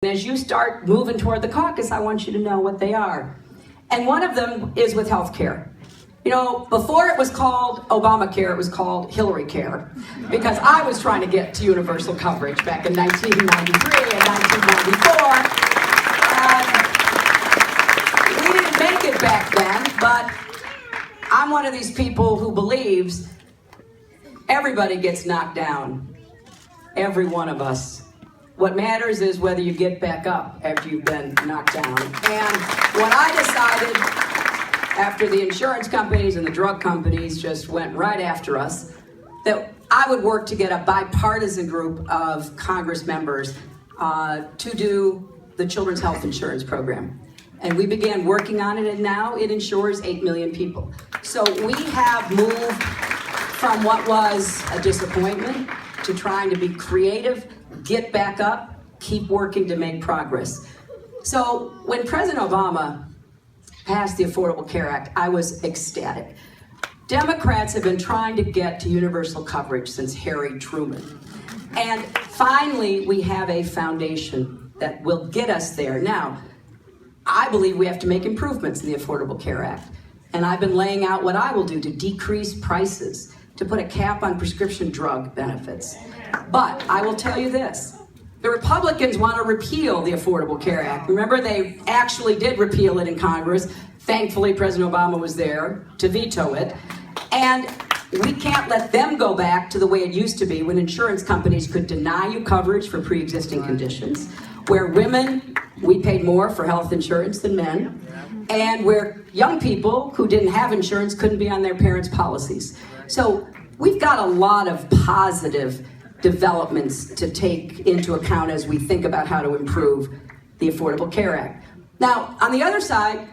As you start moving toward the caucus, I want you to know what they are. And one of them is with health care. You know, before it was called Obamacare, it was called Hillary Care, because I was trying to get to universal coverage back in 1993 and 1994. We didn't make it back then, but I'm one of these people who believes everybody gets knocked down. Every one of us. What matters is whether you get back up after you've been knocked down. And what I decided after the insurance companies and the drug companies just went right after us, that I would work to get a bipartisan group of Congress members to do the Children's Health Insurance Program. And we began working on it, and now it insures 8 million people. So we have moved from what was a disappointment to trying to be creative, get back up, keep working to make progress. So when President Obama passed the Affordable Care Act, I was ecstatic. Democrats have been trying to get to universal coverage since Harry Truman. And finally, we have a foundation that will get us there. Now, I believe we have to make improvements in the Affordable Care Act. And I've been laying out what I will do to decrease prices, to put a cap on prescription drug benefits. But I will tell you this, the Republicans want to repeal the Affordable Care Act. Remember, they actually did repeal it in Congress. Thankfully, President Obama was there to veto it. And we can't let them go back to the way it used to be when insurance companies could deny you coverage for pre-existing conditions, where women, we paid more for health insurance than men, and where young people who didn't have insurance couldn't be on their parents' policies. So we've got a lot of positive developments to take into account as we think about how to improve the Affordable Care Act. Now, on the other side,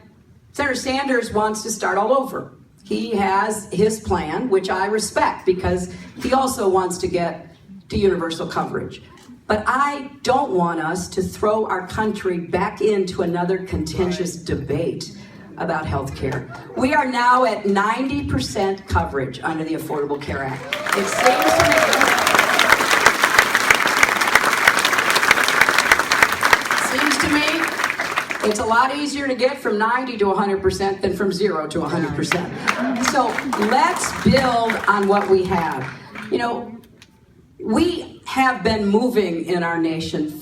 Senator Sanders wants to start all over. He has his plan, which I respect, because he also wants to get to universal coverage. But I don't want us to throw our country back into another contentious debate about health care. We are now at 90% coverage under the Affordable Care Act. It seems to me it's a lot easier to get from 90 to 100% than from 0 to 100%. So let's build on what we have. You know, we have been moving in our nation.